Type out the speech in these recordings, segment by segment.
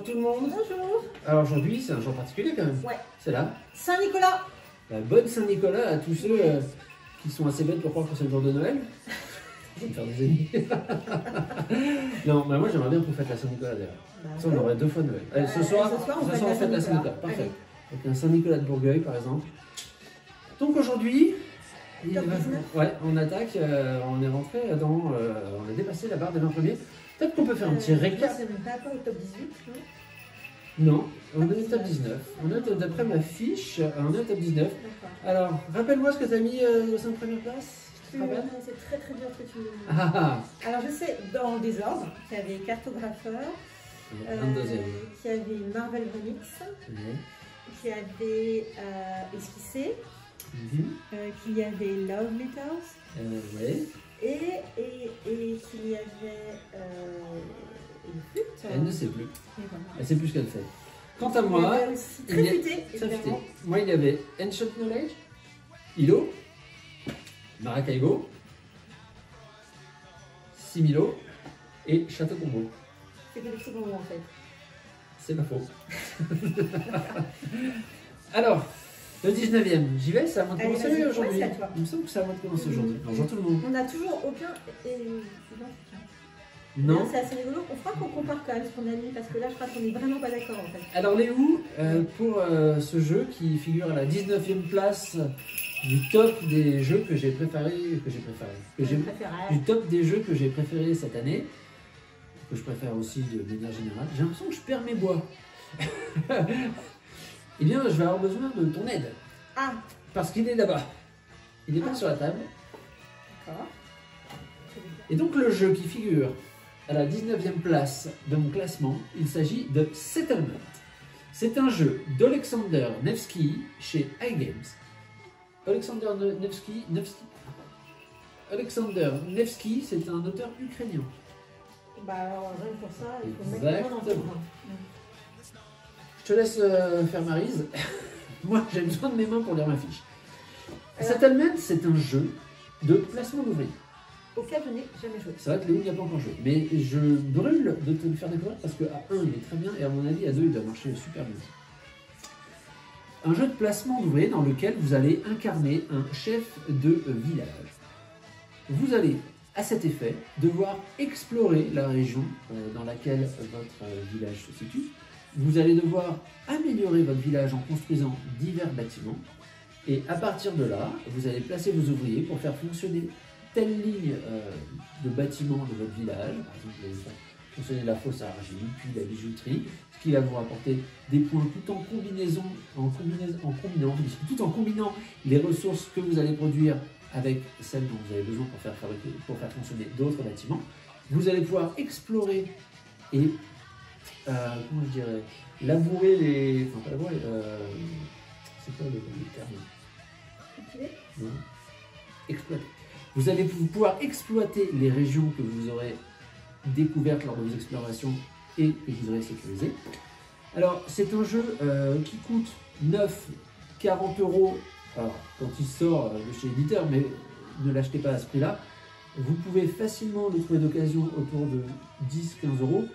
Bonjour tout le monde. Bonjour. Alors aujourd'hui, c'est un jour particulier quand même. Ouais. C'est là. Saint-Nicolas. La bonne Saint-Nicolas à tous ceux qui sont assez bêtes pour croire que c'est le jour de Noël. Je vais me faire des ennemis. Non, mais moi j'aimerais bien qu'on fête la Saint-Nicolas d'ailleurs. Ça, on aurait 2 fois Noël. Allez, ce soir, on fête la Saint-Nicolas. Parfait. Avec un Saint-Nicolas de Bourgueil par exemple. Donc aujourd'hui, on attaque, on est rentré dans. On a dépassé la barre des 20 premiers. Peut-être qu'on peut faire un petit récap. C'est même pas au top 18, non, on est au top 19. On est d'après ma fiche, on est au top 19. Alors, rappelle-moi ce que tu as mis aux 5 premières places. C'est très très dur ce que tu me dis. Alors je sais, dans le désordre, qu'il y avait Cartographeur, qu'il y avait Marvel Remix, qu'il y avait Esquissé, qu'il y avait Love Letters, et qu'il y avait une flûte. Elle ne sait plus. Voilà. Elle sait plus ce qu'elle fait. Quant à moi, très futé, évidemment. Moi il y avait Ancient Knowledge, Ilo, Maracaibo, Similo et Château Combo. C'est que des secondes en fait. C'est pas faux. Alors, le 19e, j'y vais, c'est à moi de commencer aujourd'hui. Il me semble que c'est à moi de commencer aujourd'hui. Bonjour tout le monde. On n'a toujours aucun. Non. C'est assez rigolo. On fera qu'on compare quand même ce qu'on a mis parce que là je crois qu'on n'est vraiment pas d'accord en fait. Alors les où pour ce jeu qui figure à la 19e place du top des jeux que j'ai préférés, du top des jeux que j'ai préférés cette année, que je préfère aussi de manière générale. J'ai l'impression que je perds mes bois. Eh bien, je vais avoir besoin de ton aide. Ah. Parce qu'il est là-bas. Il n'est pas sur la table. D'accord. Et donc le jeu qui figure à la 19e place de mon classement, il s'agit de Settlement. C'est un jeu d'Alexander Nevsky chez iGames. Alexander Nevsky, c'est un auteur ukrainien. Bah alors, rien pour ça, il faut Exactement. mettre le Je te laisse faire Maryse. Moi, j'ai besoin de mes mains pour lire ma fiche. Settlement, c'est un jeu de placement d'ouvriers. Auquel je n'ai jamais joué. C'est vrai que Léo n'y a pas encore joué. Mais je brûle de te le faire découvrir parce qu'à 1, il est très bien et à mon avis, à 2, il doit marcher super bien. Un jeu de placement d'ouvriers dans lequel vous allez incarner un chef de village. Vous allez, à cet effet, devoir explorer la région dans laquelle votre village se situe. Vous allez devoir améliorer votre village en construisant divers bâtiments. Et à partir de là, vous allez placer vos ouvriers pour faire fonctionner telle ligne de bâtiment de votre village. Par exemple, vous allez faire fonctionner la fosse à argile, puis la bijouterie, ce qui va vous rapporter des points tout en combinant les ressources que vous allez produire avec celles dont vous avez besoin pour faire fonctionner d'autres bâtiments. Vous allez pouvoir explorer et comment je dirais, labourer les. Enfin, pas labourer, c'est quoi le terme? Cultiver? Non. Exploiter. Vous allez pouvoir exploiter les régions que vous aurez découvertes lors de vos explorations et que vous aurez sécurisées. Alors, c'est un jeu qui coûte 40 € alors, quand il sort de chez l'éditeur, mais ne l'achetez pas à ce prix-là. Vous pouvez facilement le trouver d'occasion autour de 10-15 €.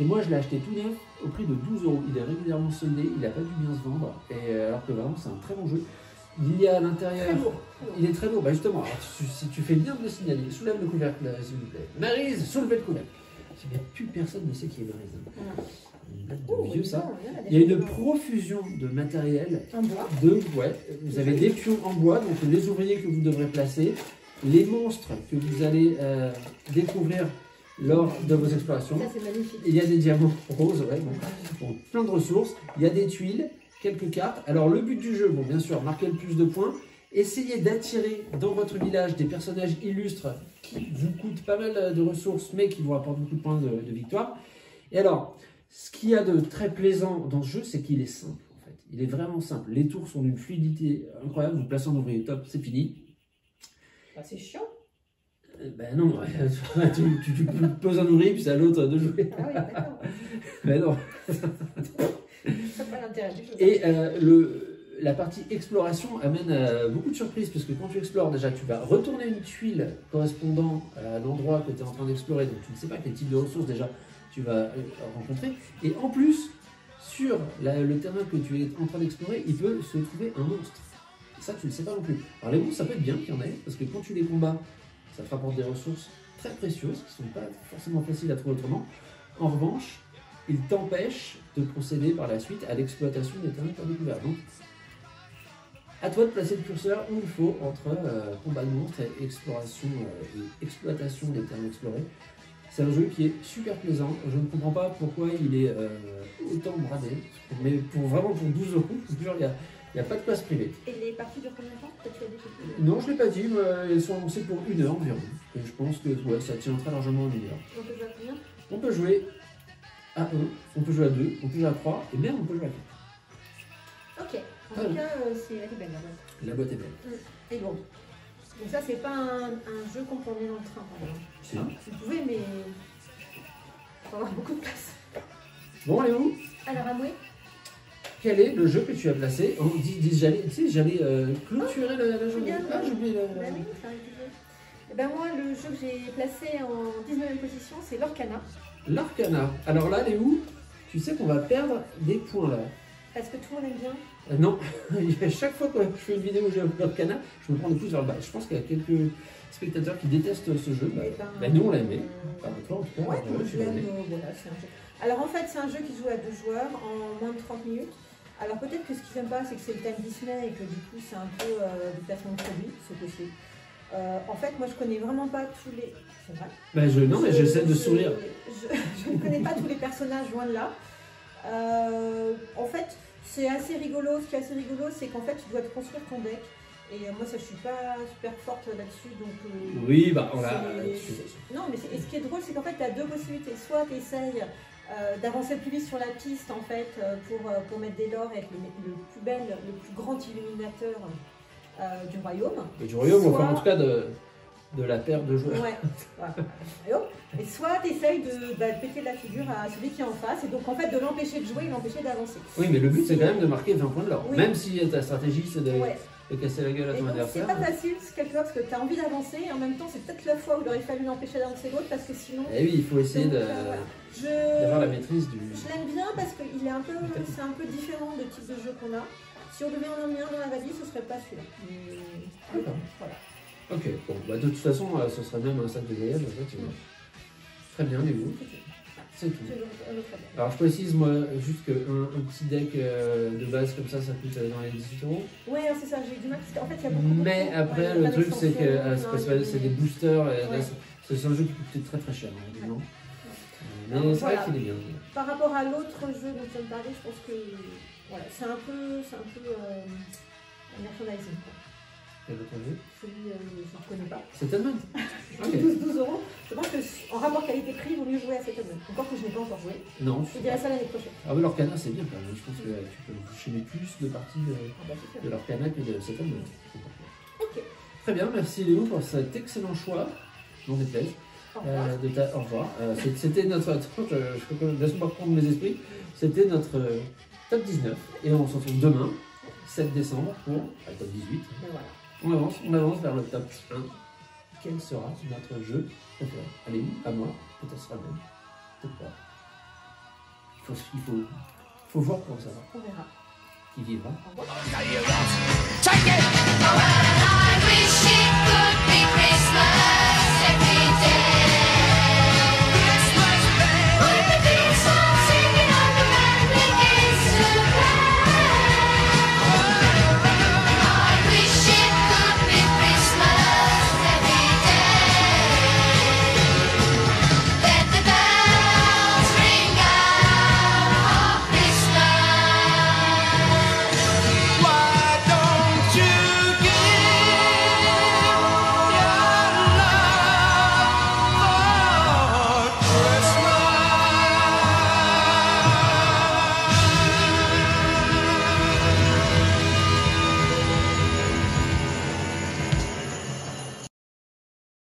Et moi, je l'ai acheté tout neuf au prix de 12 €. Il est régulièrement soldé, il n'a pas dû bien se vendre. Et alors que vraiment, c'est un très bon jeu. Il y a à l'intérieur. Il est très lourd. Bah justement, alors, si tu fais bien de le signaler, soulève le couvercle, s'il vous plaît. Maryse, soulevez le couvercle. Plus personne ne sait qui est Maryse. Une blague de vieux, ça. Il y a une profusion de matériel. En bois. Vous avez des pions en bois, donc les ouvriers que vous devrez placer, les monstres que vous allez découvrir lors de vos explorations. Ça, c'est magnifique. Il y a des diamants roses, plein de ressources. Il y a des tuiles, quelques cartes. Alors le but du jeu, bon bien sûr, marquer le plus de points. Essayez d'attirer dans votre village des personnages illustres qui vous coûtent pas mal de ressources, mais qui vous apportent beaucoup de points de victoire. Et alors, ce qu'il y a de très plaisant dans ce jeu, c'est qu'il est simple. En fait. Il est vraiment simple. Les tours sont d'une fluidité incroyable. Vous placez en ouvrier top, c'est fini. Bah, c'est chiant. Ben non, tu poses un ouvrier, puis c'est à l'autre de jouer. Ah oui, d'accord. Ben non. C'est pas l'intérêt du jeu. Et la partie exploration amène beaucoup de surprises, parce que quand tu explores, déjà, tu vas retourner une tuile correspondant à l'endroit que tu es en train d'explorer, donc tu ne sais pas quel type de ressources déjà tu vas rencontrer. Et en plus, sur le terrain que tu es en train d'explorer, il peut se trouver un monstre. Et ça, tu ne le sais pas non plus. Alors les monstres, ça peut être bien qu'il y en ait, parce que quand tu les combats, ça te rapporte des ressources très précieuses, qui ne sont pas forcément faciles à trouver autrement. En revanche, ils t'empêchent de procéder par la suite à l'exploitation des terrains que tu as découverts. Donc, à toi de placer le curseur où il faut entre combat de monstres et exploration et exploitation des terrains explorés. C'est un jeu qui est super plaisant. Je ne comprends pas pourquoi il est autant bradé. Mais vraiment pour 12 €, je vous jure, il n'y a pas de quoi se priver. Et les parties durent combien de temps? Non, je ne l'ai pas dit, mais elles sont annoncées pour 1 heure environ. Et je pense que ouais, ça tient très largement en 1 heure. On peut jouer à combien? On peut jouer à 1, on peut jouer à 2, on peut jouer à 3, et même on peut jouer à 4. Ok. En tout cas, elle est belle la boîte. La boîte est belle. Et bon. Donc ça, c'est pas un jeu qu'on peut emmener dans le train, par exemple. Si. Vous pouvez, mais il faut avoir beaucoup de place. Bon, et où? Alors, Amoué, quel est le jeu que tu as placé? Oh, j'allais clôturer la journée. Ah, j'ai oublié la... Bah oui, ça arrive toujours. Et ben moi, le jeu que j'ai placé en 19e position, c'est l'Orcana. L'Orcana. Alors là, Léo, tu sais qu'on va perdre des points là. Est-ce que tout le monde aime bien? Non, chaque fois que je fais une vidéo où j'ai l'Orcana, je me prends des pouces vers le bas. Je pense qu'il y a quelques spectateurs qui détestent ce jeu. Ben, nous, on l'a aimé. Enfin, toi, en tout cas, ouais, je l'aime. Voilà, c'est un jeu. Alors en fait, c'est un jeu qui se joue à 2 joueurs en moins de 30 minutes. Alors peut-être que ce qu'ils n'aiment pas, c'est que c'est le thème Disney et que du coup, c'est un peu du placement de produits, c'est possible. En fait, moi, je connais vraiment pas tous les... C'est vrai. Ben, non, mais j'essaie de sourire. Je ne connais pas tous les personnages, loin de là. En fait, c'est assez rigolo. Ce qui est assez rigolo, c'est qu'en fait, tu dois te construire ton deck. Et moi, ça, je suis pas super forte là-dessus. Donc, oui, bah, on l'a... Non, mais ce qui est drôle, c'est qu'en fait, tu as deux possibilités. Soit tu essayes d'avancer plus vite sur la piste, en fait, pour mettre des lores et être le plus bel, le plus grand illuminateur du royaume. Et du royaume, soit... enfin, en tout cas, de la paire de joueurs. Ouais, voilà. Et soit tu essayes de péter la figure à celui qui est en face, et donc en fait de l'empêcher de jouer et l'empêcher d'avancer. Oui, mais le but c'est quand même de marquer 20 points de l'or. Oui. Même si ta stratégie c'est de casser la gueule à ton adversaire. C'est pas facile quelque part parce que tu as envie d'avancer, et en même temps c'est peut-être la fois où il aurait fallu l'empêcher d'avancer l'autre parce que sinon. Eh oui, il faut essayer d'avoir la maîtrise du. Je l'aime bien parce que c'est un peu différent de type de jeu qu'on a. Si on devait en emmener un dans la valise, ce serait pas celui-là. D'accord. Voilà. Ok, bon, bah, de toute façon, ce serait même un sac de voyage, en fait. Très bien, Léo. C'est tout. Alors, je précise, moi, juste qu'un petit deck de base comme ça coûte dans les 18 €. Ouais, c'est ça, j'ai eu du mal parce qu'en fait, il y a beaucoup. Mais après, le truc, c'est que c'est des boosters, c'est un jeu qui coûte très très cher, évidemment. Mais c'est vrai qu'il est bien. Par rapport à l'autre jeu dont tu viens de parler, je pense que voilà, c'est un peu merchandising. Quel autre jeu? Celui je ne connais pas. Settlement. Okay. 12 €. Je pense qu'en rapport qualité-prix, il vaut mieux jouer à Settlement. Encore que je n'ai pas encore joué. Non. Je dirais ça l'année prochaine. Ah, mais l'Orcana, c'est bien quand même. Je pense que tu peux enchaîner plus de parties de l'Orcana que de Settlement. Ok. Très bien, merci Léo pour cet excellent choix. Non déplaise. Au revoir. C'était notre. Laisse-moi reprendre mes esprits. C'était notre top 19. Et on se retrouve demain, 7 décembre, pour le top 18. Et voilà. On avance vers le top 1. Quel sera notre jeu préféré? Allez, à moi, peut-être sera le même. Peut-être pas. Il faut voir pour savoir. On verra. Qui vivra. Au revoir.